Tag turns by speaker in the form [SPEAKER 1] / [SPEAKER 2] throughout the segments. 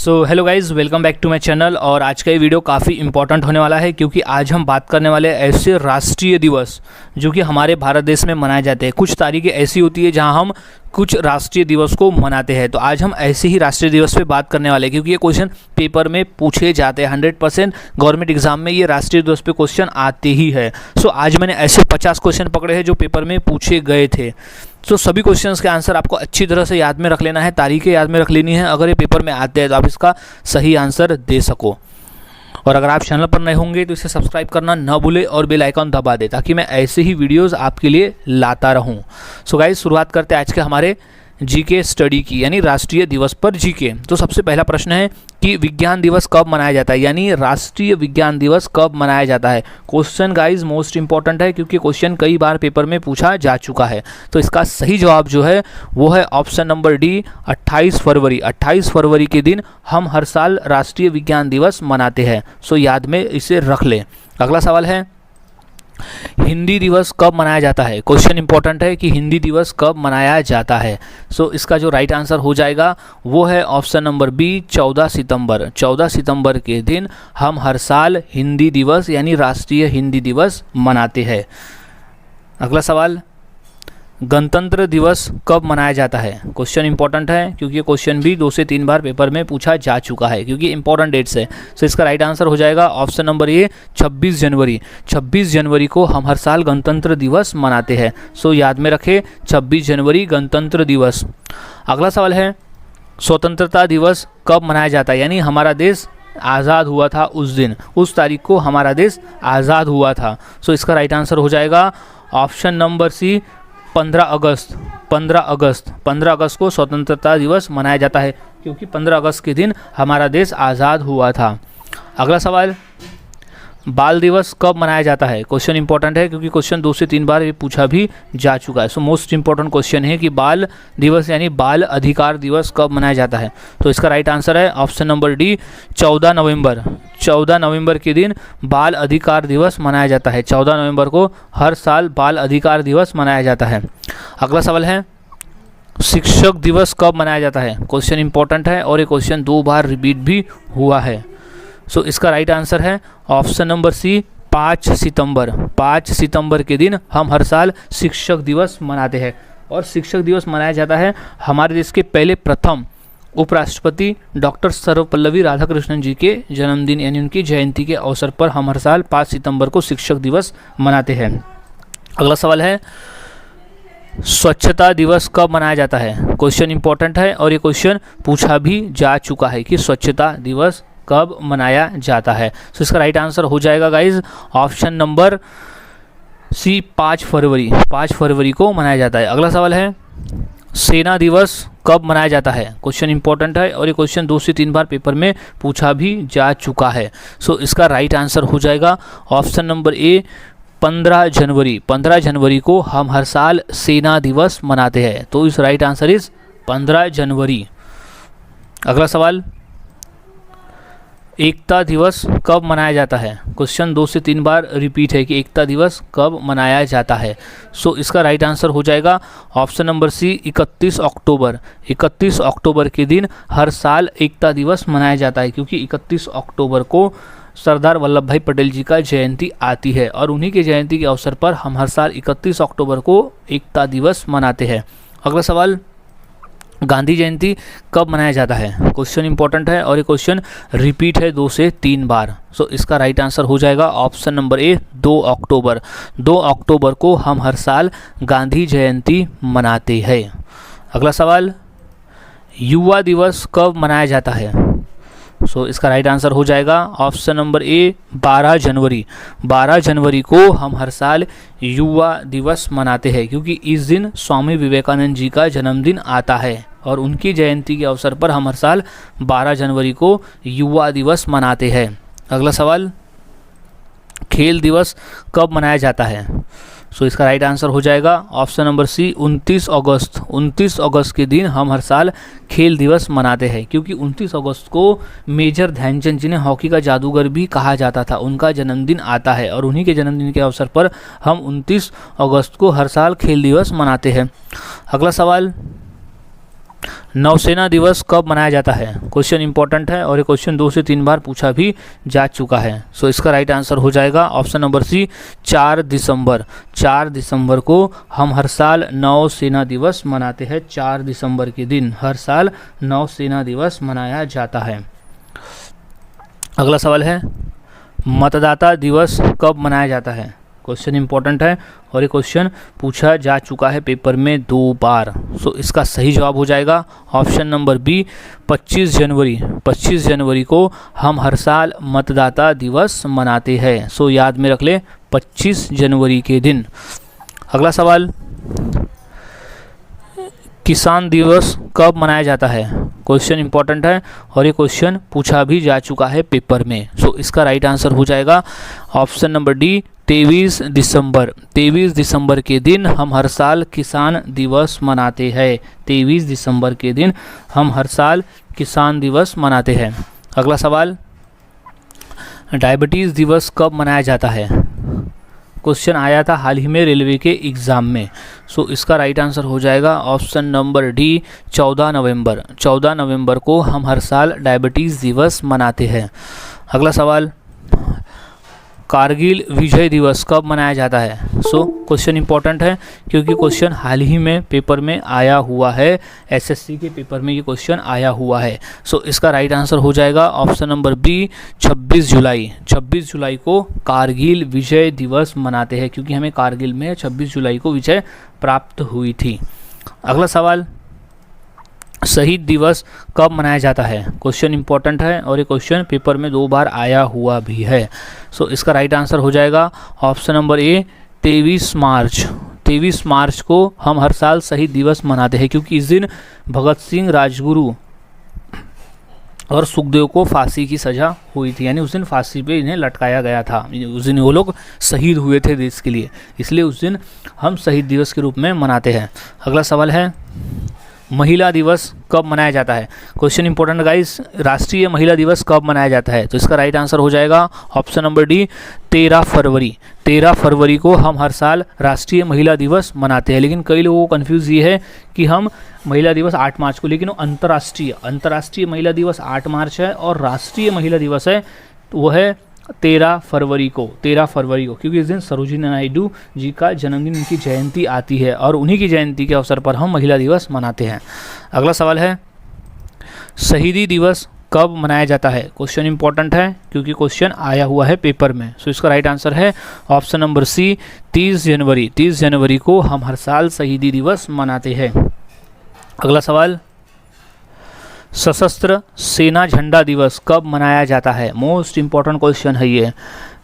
[SPEAKER 1] So hello guys, welcome back to my channel. और आज का ये वीडियो काफ़ी इंपॉर्टेंट होने वाला है क्योंकि आज हम बात करने वाले ऐसे राष्ट्रीय दिवस जो कि हमारे भारत देश में मनाए जाते हैं। कुछ तारीखें ऐसी होती है जहां हम कुछ राष्ट्रीय दिवस को मनाते हैं, तो आज हम ऐसे ही राष्ट्रीय दिवस पे बात करने वाले हैं क्योंकि ये क्वेश्चन पेपर में पूछे जाते हैं। 100% गवर्नमेंट एग्जाम में ये राष्ट्रीय दिवस पे क्वेश्चन आते ही है। सो आज मैंने ऐसे 50 क्वेश्चन पकड़े हैं जो पेपर में पूछे गए थे। तो सभी क्वेश्चंस के आंसर आपको अच्छी तरह से याद में रख लेना है, तारीखें याद में रख लेनी है। अगर ये पेपर में आते हैं तो आप इसका सही आंसर दे सको। और अगर आप चैनल पर नए होंगे तो इसे सब्सक्राइब करना ना भूले और बेल आइकन दबा दे ताकि मैं ऐसे ही वीडियोस आपके लिए लाता रहूं। सो गाइस, शुरुआत करते हैं आज के हमारे जीके स्टडी की, यानी राष्ट्रीय दिवस पर जीके। तो सबसे पहला प्रश्न है कि विज्ञान दिवस कब मनाया जाता है, यानी राष्ट्रीय विज्ञान दिवस कब मनाया जाता है। क्वेश्चन गाइज मोस्ट इंपॉर्टेंट है क्योंकि क्वेश्चन कई बार पेपर में पूछा जा चुका है। तो इसका सही जवाब जो है वो है ऑप्शन नंबर डी, 28 फरवरी। 28 फरवरी के दिन हम हर साल राष्ट्रीय विज्ञान दिवस मनाते हैं। सो याद में इसे रख लें। अगला सवाल है, हिंदी दिवस कब मनाया जाता है। क्वेश्चन इंपॉर्टेंट है कि हिंदी दिवस कब मनाया जाता है। सो इसका जो राइट आंसर हो जाएगा वो है ऑप्शन नंबर बी, 14 सितंबर। 14 सितंबर के दिन हम हर साल हिंदी दिवस यानी राष्ट्रीय हिंदी दिवस मनाते हैं। अगला सवाल, गणतंत्र दिवस कब मनाया जाता है। क्वेश्चन इंपॉर्टेंट है क्योंकि ये क्वेश्चन भी 2 से 3 बार पेपर में पूछा जा चुका है क्योंकि इंपॉर्टेंट डेट्स है। सो इसका राइट आंसर हो जाएगा ऑप्शन नंबर ए, 26 जनवरी। 26 जनवरी को हम हर साल गणतंत्र दिवस मनाते हैं। सो याद में रखें 26 जनवरी गणतंत्र दिवस। अगला सवाल है, स्वतंत्रता दिवस कब मनाया जाता है, यानी हमारा देश आज़ाद हुआ था उस दिन, उस तारीख को हमारा देश आज़ाद हुआ था। सो इसका राइट आंसर हो जाएगा ऑप्शन नंबर सी, 15 अगस्त। 15 अगस्त को स्वतंत्रता दिवस मनाया जाता है क्योंकि 15 अगस्त के दिन हमारा देश आज़ाद हुआ था। अगला सवाल, बाल दिवस कब मनाया जाता है। क्वेश्चन इंपॉर्टेंट है क्योंकि क्वेश्चन 2 से 3 बार ये पूछा भी जा चुका है। सो मोस्ट इंपॉर्टेंट क्वेश्चन है कि बाल दिवस यानी बाल अधिकार दिवस कब मनाया जाता है। तो इसका राइट आंसर है ऑप्शन नंबर डी, 14 नवंबर। 14 नवंबर के दिन बाल अधिकार दिवस मनाया जाता है। 14 नवंबर को हर साल बाल अधिकार दिवस मनाया जाता है। अगला सवाल है, शिक्षक दिवस कब मनाया जाता है। क्वेश्चन इंपॉर्टेंट है और ये क्वेश्चन 2 बार रिपीट भी हुआ है। सो इसका राइट आंसर है ऑप्शन नंबर सी, 5 सितंबर। 5 सितंबर के दिन हम हर साल शिक्षक दिवस मनाते हैं। और शिक्षक दिवस मनाया जाता है हमारे देश के पहले प्रथम उपराष्ट्रपति डॉक्टर सर्वपल्लवी राधाकृष्णन जी के जन्मदिन यानी उनकी जयंती के अवसर पर हम हर साल 5 सितंबर को शिक्षक दिवस मनाते हैं। अगला सवाल है, स्वच्छता दिवस कब मनाया जाता है। क्वेश्चन इंपॉर्टेंट है और ये क्वेश्चन पूछा भी जा चुका है कि स्वच्छता दिवस कब मनाया जाता है। सो इसका राइट आंसर हो जाएगा गाइज ऑप्शन नंबर सी, 5 फरवरी। 5 फरवरी को मनाया जाता है। अगला सवाल है, सेना दिवस कब मनाया जाता है। क्वेश्चन इंपॉर्टेंट है और ये क्वेश्चन 2 से 3 बार पेपर में पूछा भी जा चुका है। सो इसका राइट आंसर हो जाएगा ऑप्शन नंबर ए, 15 जनवरी। 15 जनवरी को हम हर साल सेना दिवस मनाते हैं। तो इस राइट आंसर इज 15 जनवरी। अगला सवाल, एकता दिवस कब मनाया जाता है। क्वेश्चन 2 से 3 बार रिपीट है कि एकता दिवस कब मनाया जाता है। सो इसका राइट आंसर हो जाएगा ऑप्शन नंबर सी, 31 अक्टूबर। 31 अक्टूबर के दिन हर साल एकता दिवस मनाया जाता है क्योंकि 31 अक्टूबर को सरदार वल्लभ भाई पटेल जी का जयंती आती है और उन्हीं के जयंती के अवसर पर हम हर साल 31 अक्टूबर को एकता दिवस मनाते हैं। अगला सवाल, गांधी जयंती कब मनाया जाता है। क्वेश्चन इंपॉर्टेंट है और ये क्वेश्चन रिपीट है 2 से 3 बार। सो इसका राइट आंसर हो जाएगा ऑप्शन नंबर ए, 2 अक्टूबर। 2 अक्टूबर को हम हर साल गांधी जयंती मनाते हैं। अगला सवाल, युवा दिवस कब मनाया जाता है। सो इसका राइट आंसर हो जाएगा ऑप्शन नंबर ए, 12 जनवरी। 12 जनवरी को हम हर साल युवा दिवस मनाते हैं क्योंकि इस दिन स्वामी विवेकानंद जी का जन्मदिन आता है और उनकी जयंती के अवसर पर हम हर साल 12 जनवरी को युवा दिवस मनाते हैं। अगला सवाल, खेल दिवस कब मनाया जाता है। सो इसका राइट आंसर हो जाएगा ऑप्शन नंबर सी, 29 अगस्त। 29 अगस्त के दिन हम हर साल खेल दिवस मनाते हैं क्योंकि 29 अगस्त को मेजर ध्यानचंद जी ने हॉकी का जादूगर भी कहा जाता था, उनका जन्मदिन आता है और उन्हीं के जन्मदिन के अवसर पर हम 29 अगस्त को हर साल खेल दिवस मनाते हैं। अगला सवाल, नौसेना दिवस कब मनाया जाता है? क्वेश्चन इंपॉर्टेंट है और ये क्वेश्चन 2 से 3 बार पूछा भी जा चुका है। सो इसका राइट आंसर हो जाएगा ऑप्शन नंबर सी, 4 दिसंबर। 4 दिसंबर को हम हर साल नौसेना दिवस मनाते हैं। 4 दिसंबर के दिन हर साल नौसेना दिवस मनाया जाता है। अगला सवाल है, मतदाता दिवस कब मनाया जाता है? क्वेश्चन इंपॉर्टेंट है और ये क्वेश्चन पूछा जा चुका है पेपर में 2 बार। सो इसका सही जवाब हो जाएगा ऑप्शन नंबर बी, 25 जनवरी। 25 जनवरी को हम हर साल मतदाता दिवस मनाते हैं। सो याद में रख ले, 25 जनवरी के दिन। अगला सवाल, किसान दिवस कब मनाया जाता है? क्वेश्चन इंपॉर्टेंट है और ये क्वेश्चन पूछा भी जा चुका है पेपर में। सो इसका राइट आंसर हो जाएगा ऑप्शन नंबर डी, 23 दिसंबर। 23 दिसंबर के दिन हम हर साल किसान दिवस मनाते हैं। 23 दिसंबर के दिन हम हर साल किसान दिवस मनाते हैं। अगला सवाल, डायबिटीज़ दिवस कब मनाया जाता है? क्वेश्चन आया था हाल ही में रेलवे के एग्ज़ाम में। सो इसका राइट आंसर हो जाएगा ऑप्शन नंबर डी, 14 नवंबर। 14 नवंबर को हम हर साल डायबिटीज़ दिवस मनाते हैं। अगला सवाल, कारगिल विजय दिवस कब मनाया जाता है? सो क्वेश्चन इंपॉर्टेंट है क्योंकि क्वेश्चन हाल ही में पेपर में आया हुआ है। एसएससी के पेपर में ये क्वेश्चन आया हुआ है। सो इसका राइट आंसर हो जाएगा ऑप्शन नंबर बी, 26 जुलाई। 26 जुलाई को कारगिल विजय दिवस मनाते हैं क्योंकि हमें कारगिल में 26 जुलाई को विजय प्राप्त हुई थी। अगला सवाल, शहीद दिवस कब मनाया जाता है? क्वेश्चन इंपॉर्टेंट है और ये क्वेश्चन पेपर में 2 बार आया हुआ भी है। सो इसका राइट आंसर हो जाएगा ऑप्शन नंबर ए, 23 मार्च। 23 मार्च को हम हर साल शहीद दिवस मनाते हैं क्योंकि इस दिन भगत सिंह, राजगुरु और सुखदेव को फांसी की सज़ा हुई थी। यानी उस दिन फांसी पे इन्हें लटकाया गया था। उस दिन वो लोग शहीद हुए थे देश के लिए, इसलिए उस दिन हम शहीद दिवस के रूप में मनाते हैं। अगला सवाल है, महिला दिवस कब मनाया जाता है? क्वेश्चन इंपॉर्टेंट गाइस, राष्ट्रीय महिला दिवस कब मनाया जाता है? तो इसका राइट आंसर हो जाएगा ऑप्शन नंबर डी, 13 फरवरी। 13 फरवरी को हम हर साल राष्ट्रीय महिला दिवस मनाते हैं। लेकिन कई लोगों को कंफ्यूज ये है कि हम महिला दिवस 8 मार्च को, लेकिन वो अंतर्राष्ट्रीय महिला दिवस 8 मार्च है और राष्ट्रीय महिला दिवस है वो है 13 फरवरी को। 13 फरवरी को क्योंकि इस दिन सरोजिनी नायडू जी का जन्मदिन, उनकी जयंती आती है और उन्हीं की जयंती के अवसर पर हम महिला दिवस मनाते हैं। अगला सवाल है, शहीदी दिवस कब मनाया जाता है? क्वेश्चन इंपॉर्टेंट है क्योंकि क्वेश्चन आया हुआ है पेपर में। सो इसका राइट आंसर है ऑप्शन नंबर सी, 30 जनवरी। 30 जनवरी को हम हर साल शहीदी दिवस मनाते हैं। अगला सवाल, सशस्त्र सेना झंडा दिवस कब मनाया जाता है? मोस्ट इंपॉर्टेंट क्वेश्चन है ये।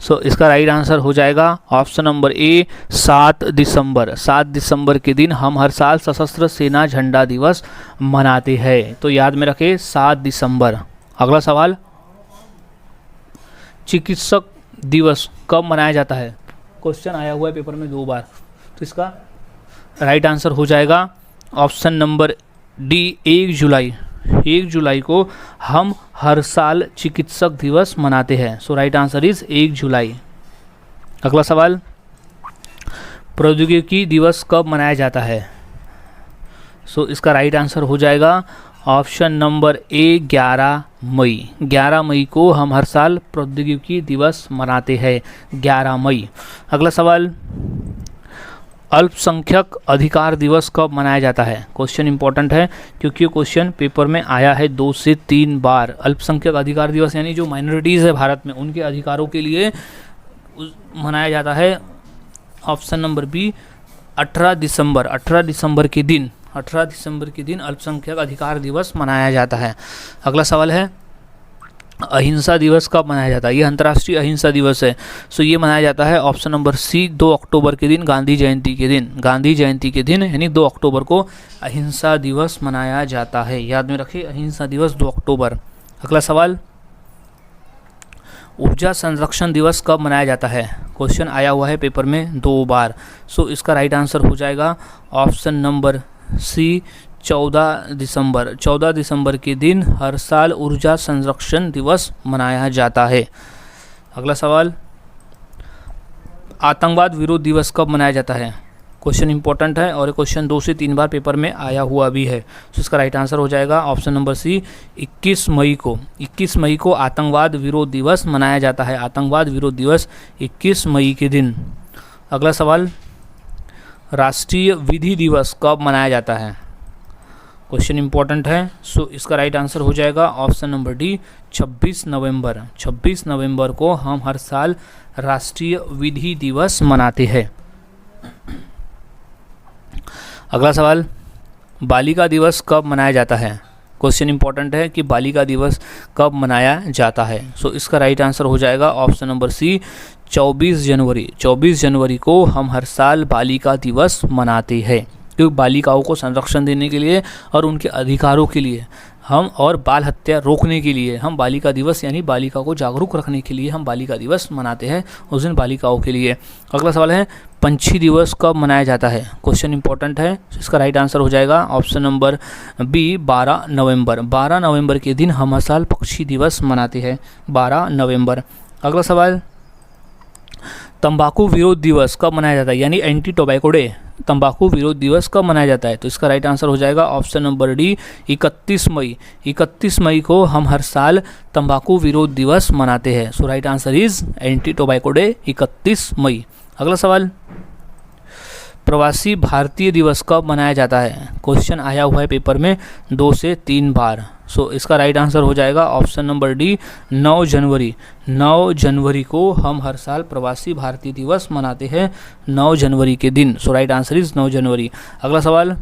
[SPEAKER 1] सो इसका राइट आंसर हो जाएगा ऑप्शन नंबर ए, 7 दिसंबर। 7 दिसंबर के दिन हम हर साल सशस्त्र सेना झंडा दिवस मनाते हैं। तो याद में रखें 7 दिसंबर। अगला सवाल, चिकित्सक दिवस कब मनाया जाता है? क्वेश्चन आया हुआ है पेपर में 2 बार। तो इसका राइट आंसर हो जाएगा ऑप्शन नंबर डी, 1 जुलाई। 1 जुलाई को हम हर साल चिकित्सक दिवस मनाते हैं। सो राइट आंसर इज 1 जुलाई। अगला सवाल, प्रौद्योगिकी दिवस कब मनाया जाता है? सो इसका राइट आंसर हो जाएगा ऑप्शन नंबर ए, 11 मई। 11 मई को हम हर साल प्रौद्योगिकी दिवस मनाते हैं, 11 मई। अगला सवाल, अल्पसंख्यक अधिकार दिवस कब मनाया जाता है? क्वेश्चन इंपॉर्टेंट है क्योंकि क्वेश्चन पेपर में आया है 2 से 3 बार। अल्पसंख्यक अधिकार दिवस यानी जो माइनॉरिटीज़ है भारत में, उनके अधिकारों के लिए मनाया जाता है। ऑप्शन नंबर बी, 18 दिसंबर। 18 दिसंबर के दिन अल्पसंख्यक अधिकार दिवस मनाया जाता है। अगला सवाल है, अहिंसा दिवस कब मनाया जाता है? ये अंतर्राष्ट्रीय अहिंसा दिवस है। सो ये मनाया जाता है ऑप्शन नंबर सी, 2 अक्टूबर के दिन, गांधी जयंती के दिन। गांधी जयंती के दिन यानी 2 अक्टूबर को अहिंसा दिवस मनाया जाता है। याद में रखिए, अहिंसा दिवस 2 अक्टूबर। अगला सवाल, ऊर्जा संरक्षण दिवस कब मनाया जाता है? क्वेश्चन आया हुआ है पेपर में 2 बार। सो इसका राइट आंसर हो जाएगा ऑप्शन नंबर सी, 14 दिसंबर। 14 दिसंबर के दिन हर साल ऊर्जा संरक्षण दिवस मनाया जाता है। अगला सवाल, आतंकवाद विरोध दिवस कब मनाया जाता है? क्वेश्चन इंपॉर्टेंट है और ये क्वेश्चन 2 से 3 बार पेपर में आया हुआ भी है। तो इसका राइट आंसर हो जाएगा ऑप्शन नंबर सी, 21 मई को। 21 मई को आतंकवाद विरोध दिवस मनाया जाता है। आतंकवाद विरोध दिवस 21 मई के दिन। अगला सवाल, राष्ट्रीय विधि दिवस कब मनाया जाता है? क्वेश्चन इंपॉर्टेंट है। सो इसका राइट आंसर हो जाएगा ऑप्शन नंबर डी, 26 नवंबर। 26 नवंबर को हम हर साल राष्ट्रीय विधि दिवस मनाते हैं। अगला सवाल, बालिका दिवस कब मनाया जाता है? क्वेश्चन इंपॉर्टेंट है कि बालिका दिवस कब मनाया जाता है। सो इसका राइट आंसर हो जाएगा ऑप्शन नंबर सी, 24 जनवरी। 24 जनवरी को हम हर साल बालिका दिवस मनाते हैं, क्योंकि बालिकाओं को संरक्षण देने के लिए और उनके अधिकारों के लिए हम और बाल हत्या रोकने के लिए हम बालिका दिवस यानी बालिका को जागरूक रखने के लिए हम बालिका दिवस मनाते हैं उस दिन बालिकाओं के लिए। अगला सवाल है, पंछी दिवस कब मनाया जाता है? क्वेश्चन इंपॉर्टेंट है। इसका राइट आंसर हो जाएगा ऑप्शन नंबर बी, 12 नवंबर। 12 नवंबर के दिन हम हर साल पक्षी दिवस मनाते हैं, 12 नवंबर। अगला सवाल, तंबाकू विरोध दिवस कब मनाया जाता है? यानी एंटी टोबैको डे, तंबाकू विरोध दिवस कब मनाया जाता है? तो इसका राइट आंसर हो जाएगा ऑप्शन नंबर डी, 31 मई। 31 मई को हम हर साल तंबाकू विरोध दिवस मनाते हैं। So right answer is anti tobacco day, 31 May. अगला सवाल, प्रवासी भारतीय दिवस कब मनाया जाता है? क्वेश्चन आया हुआ है पेपर में 2 से 3 बार। सो इसका राइट आंसर हो जाएगा ऑप्शन नंबर डी, 9 जनवरी। 9 जनवरी को हम हर साल प्रवासी भारतीय दिवस मनाते हैं, 9 जनवरी के दिन। सो राइट आंसर इज 9 जनवरी। अगला सवाल,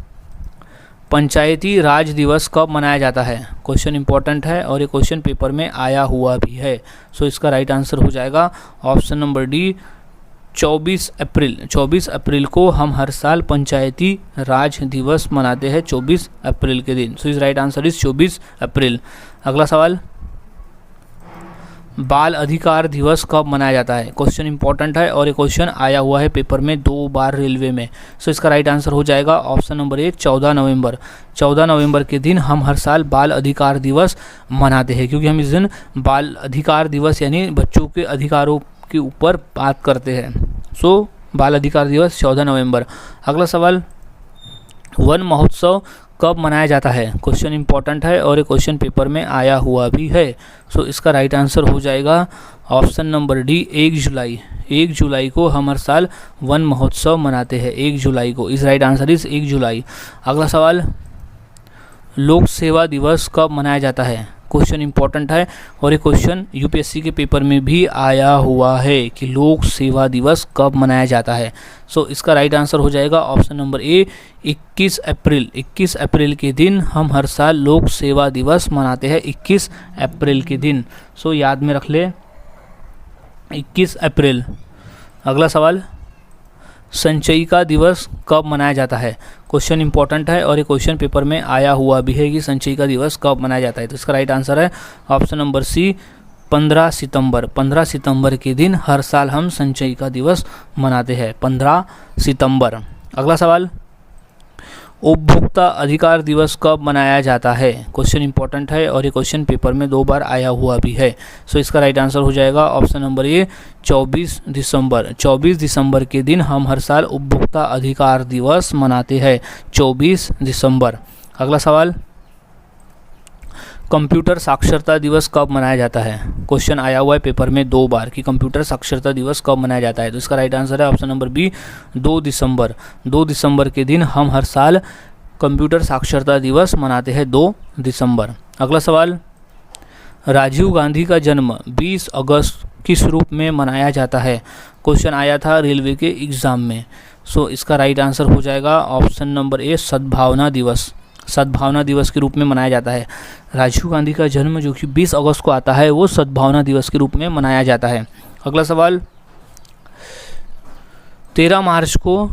[SPEAKER 1] पंचायती राज दिवस कब मनाया जाता है? क्वेश्चन इंपॉर्टेंट है और ये क्वेश्चन पेपर में आया हुआ भी है। सो इसका राइट आंसर हो जाएगा ऑप्शन नंबर डी, 24 अप्रैल। 24 अप्रैल को हम हर साल पंचायती राज दिवस मनाते हैं, 24 अप्रैल के दिन। सो इस राइट आंसर इज 24 अप्रैल। अगला सवाल, बाल अधिकार दिवस कब मनाया जाता है? क्वेश्चन इंपॉर्टेंट है और ये क्वेश्चन आया हुआ है पेपर में 2 बार रेलवे में। सो इसका राइट आंसर हो जाएगा ऑप्शन नंबर ए, 14 नवंबर। 14 नवंबर के दिन हम हर साल बाल अधिकार दिवस मनाते हैं, क्योंकि हम इस दिन बाल अधिकार दिवस यानी बच्चों के अधिकारों के ऊपर बात करते हैं। सो बाल अधिकार दिवस 14 नवंबर। अगला सवाल, वन महोत्सव कब मनाया जाता है? क्वेश्चन इंपॉर्टेंट है और ये क्वेश्चन पेपर में आया हुआ भी है। सो इसका राइट आंसर हो जाएगा ऑप्शन नंबर डी, 1 जुलाई। 1 जुलाई को हम हर साल वन महोत्सव मनाते हैं, 1 जुलाई को। इस राइट आंसर इज 1 जुलाई। अगला सवाल, लोक सेवा दिवस कब मनाया जाता है? क्वेश्चन इंपॉर्टेंट है और ये क्वेश्चन यूपीएससी के पेपर में भी आया हुआ है कि लोक सेवा दिवस कब मनाया जाता है। सो इसका राइट आंसर हो जाएगा ऑप्शन नंबर ए, 21 अप्रैल। 21 अप्रैल के दिन हम हर साल लोक सेवा दिवस मनाते हैं, 21 अप्रैल के दिन। सो याद में रख ले, 21 अप्रैल। अगला सवाल, संचयिका दिवस कब मनाया जाता है? क्वेश्चन इंपॉर्टेंट है और ये क्वेश्चन पेपर में आया हुआ भी है कि संचयिका दिवस कब मनाया जाता है। तो इसका राइट आंसर है ऑप्शन नंबर सी, 15 सितंबर। 15 सितंबर के दिन हर साल हम संचयिका दिवस मनाते हैं, 15 सितंबर। अगला सवाल, उपभोक्ता अधिकार दिवस कब मनाया जाता है? क्वेश्चन इंपॉर्टेंट है और ये क्वेश्चन पेपर में 2 बार आया हुआ भी है। सो इसका राइट आंसर हो जाएगा ऑप्शन नंबर ए, 24 दिसंबर। 24 दिसंबर के दिन हम हर साल उपभोक्ता अधिकार दिवस मनाते हैं, 24 दिसंबर। अगला सवाल, कंप्यूटर साक्षरता दिवस कब मनाया जाता है? क्वेश्चन आया हुआ है पेपर में 2 बार कि कंप्यूटर साक्षरता दिवस कब मनाया जाता है। तो इसका राइट आंसर है ऑप्शन नंबर बी, 2 दिसंबर। 2 दिसंबर के दिन हम हर साल कंप्यूटर साक्षरता दिवस मनाते हैं, 2 दिसंबर। अगला सवाल, राजीव गांधी का जन्म 20 अगस्त किस रूप में मनाया जाता है? क्वेश्चन आया था रेलवे के एग्ज़ाम में। सो इसका राइट आंसर हो जाएगा ऑप्शन नंबर ए, सद्भावना दिवस। सद्भावना दिवस के रूप में मनाया जाता है। राजीव गांधी का जन्म जो कि 20 अगस्त को आता है वो सद्भावना दिवस के रूप में मनाया जाता है। अगला सवाल, 13 मार्च को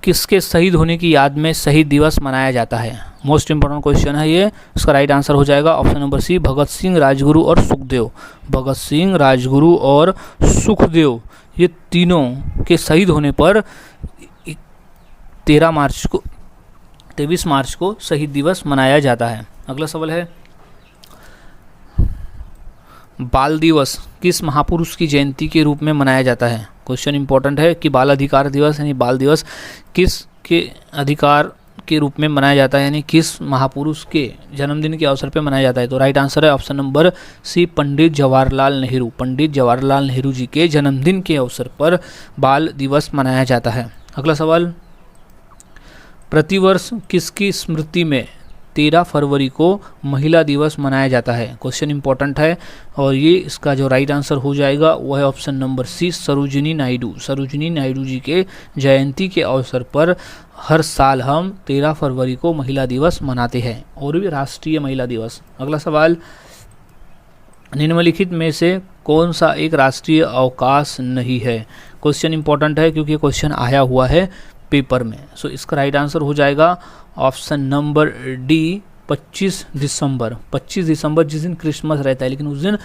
[SPEAKER 1] किसके शहीद होने की याद में शहीद दिवस मनाया जाता है? मोस्ट इंपॉर्टेंट क्वेश्चन है ये। इसका राइट आंसर हो जाएगा ऑप्शन नंबर सी, भगत सिंह, राजगुरु और सुखदेव। भगत सिंह, राजगुरु और सुखदेव ये तीनों के शहीद होने पर 23 मार्च को शहीद दिवस मनाया जाता है। अगला सवाल है, बाल दिवस किस महापुरुष की जयंती के रूप में मनाया जाता है? क्वेश्चन इंपॉर्टेंट है कि बाल अधिकार दिवस यानी बाल दिवस किस के अधिकार के रूप में मनाया जाता है, यानी किस महापुरुष के जन्मदिन के अवसर पर मनाया जाता है। तो राइट आंसर है ऑप्शन नंबर सी, पंडित जवाहरलाल नेहरू। पंडित जवाहरलाल नेहरू जी के जन्मदिन के अवसर पर बाल दिवस मनाया जाता है। अगला सवाल, प्रतिवर्ष किसकी स्मृति में 13 फरवरी को महिला दिवस मनाया जाता है। क्वेश्चन इंपॉर्टेंट है और ये इसका जो राइट आंसर हो जाएगा वो है option number C, Sarojini Naidu. Sarojini Naidu ji के जयंती के अवसर पर हर साल हम 13 फरवरी को महिला दिवस मनाते हैं, और भी राष्ट्रीय महिला दिवस। अगला सवाल, निम्नलिखित में से कौन सा एक राष्ट्रीय अवकाश नहीं है। क्वेश्चन इंपॉर्टेंट है क्योंकि क्वेश्चन आया हुआ है पेपर में। सो इसका राइट आंसर हो जाएगा ऑप्शन नंबर डी, 25 दिसंबर। 25 दिसंबर जिस दिन क्रिसमस रहता है, लेकिन उस दिन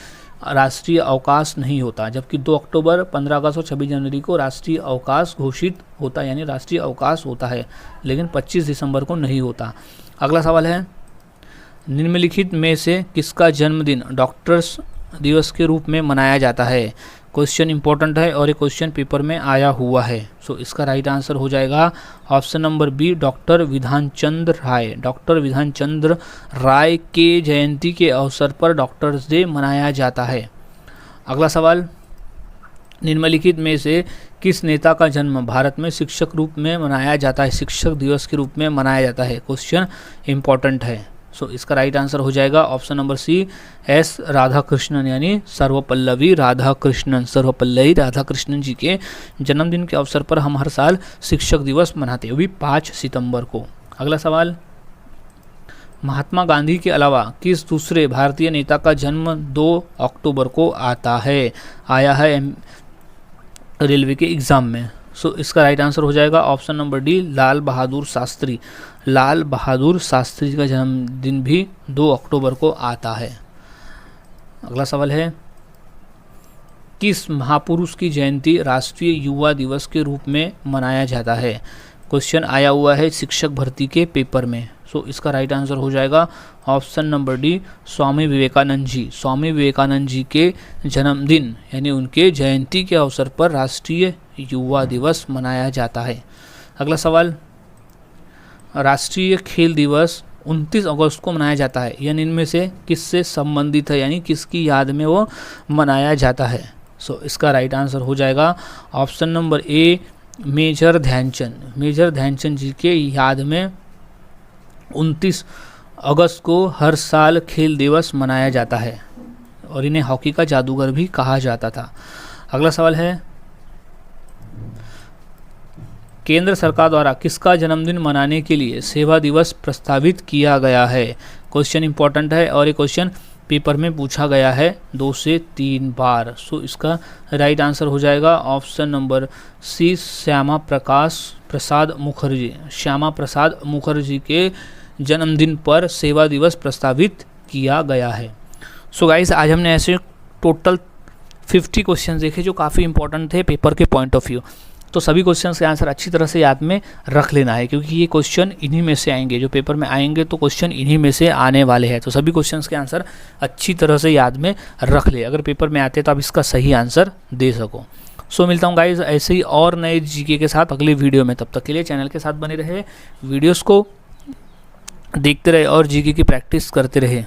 [SPEAKER 1] राष्ट्रीय अवकाश नहीं होता, जबकि 2 अक्टूबर, 15 अगस्त और 26 जनवरी को राष्ट्रीय अवकाश घोषित होता है, यानी राष्ट्रीय अवकाश होता है, लेकिन 25 दिसंबर को नहीं होता। अगला सवाल है, निम्नलिखित में से किसका जन्मदिन डॉक्टर्स दिवस के रूप में मनाया जाता है। क्वेश्चन इंपॉर्टेंट है और ये क्वेश्चन पेपर में आया हुआ है। सो इसका राइट आंसर हो जाएगा option number B, doctor Bidhan Chandra राय। डॉक्टर विधान चंद्र राय के जयंती के अवसर पर डॉक्टर्स डे मनाया जाता है। अगला सवाल, निम्नलिखित में से किस नेता का जन्म भारत में शिक्षक रूप में मनाया जाता है, शिक्षक दिवस के रूप में मनाया जाता है। क्वेश्चन इंपॉर्टेंट है। सो इसका राइट आंसर हो जाएगा option number C, S Radhakrishnan, यानी सर्वपल्लवी राधाकृष्णन। सर्वपल्लवी राधाकृष्णन जी के जन्मदिन के अवसर पर हम हर साल शिक्षक दिवस मनाते हैं, वो भी 5 सितंबर को। अगला सवाल, महात्मा गांधी के अलावा किस दूसरे भारतीय नेता का जन्म 2 अक्टूबर को आया है रेलवे के एग्ज़ाम में। सो इसका राइट आंसर हो जाएगा option number D, Lal Bahadur Shastri. Lal Bahadur Shastri ji का जन्मदिन भी 2 अक्टूबर को आता है। अगला सवाल है, किस महापुरुष की जयंती राष्ट्रीय युवा दिवस के रूप में मनाया जाता है। क्वेश्चन आया हुआ है शिक्षक भर्ती के पेपर में। सो इसका राइट आंसर हो जाएगा option number D, Swami Vivekananda ji. Swami Vivekananda ji के जन्मदिन यानी उनके जयंती के अवसर पर राष्ट्रीय युवा दिवस मनाया जाता है। अगला सवाल, राष्ट्रीय खेल दिवस 29 अगस्त को मनाया जाता है, यानी इनमें से किससे संबंधित है, यानी किसकी याद में वो मनाया जाता है। सो इसका राइट आंसर हो जाएगा option number A, major Dhyanchand. Major Dhyanchand ji के याद में 29 अगस्त को हर साल खेल दिवस मनाया जाता है और इन्हें हॉकी का जादूगर भी कहा जाता था। अगला सवाल है, केंद्र सरकार द्वारा किसका जन्मदिन मनाने के लिए सेवा दिवस प्रस्तावित किया गया है। क्वेश्चन इंपॉर्टेंट है और ये क्वेश्चन पेपर में पूछा गया है 2 से 3 बार। सो इसका राइट आंसर हो जाएगा ऑप्शन नंबर सी, श्यामा प्रसाद मुखर्जी। श्यामा प्रसाद मुखर्जी के जन्मदिन पर सेवा दिवस प्रस्तावित किया गया है। सो गाइस, आज हमने ऐसे टोटल 50 क्वेश्चन देखे जो काफ़ी इंपॉर्टेंट थे पेपर के पॉइंट ऑफ व्यू। तो सभी क्वेश्चंस के आंसर अच्छी तरह से याद में रख लेना है, क्योंकि ये क्वेश्चन इन्हीं में से आएंगे, जो पेपर में आएंगे तो क्वेश्चन इन्हीं में से आने वाले हैं। तो सभी क्वेश्चंस के आंसर अच्छी तरह से याद में रख ले, अगर पेपर में आते तो आप इसका सही आंसर दे सको। सो मिलता हूँ गाइज ऐसे ही और नए जीके के साथ अगले वीडियो में। तब तक के लिए चैनल के साथ बने रहे, वीडियोज़ को देखते रहे और जीके की प्रैक्टिस करते रहे।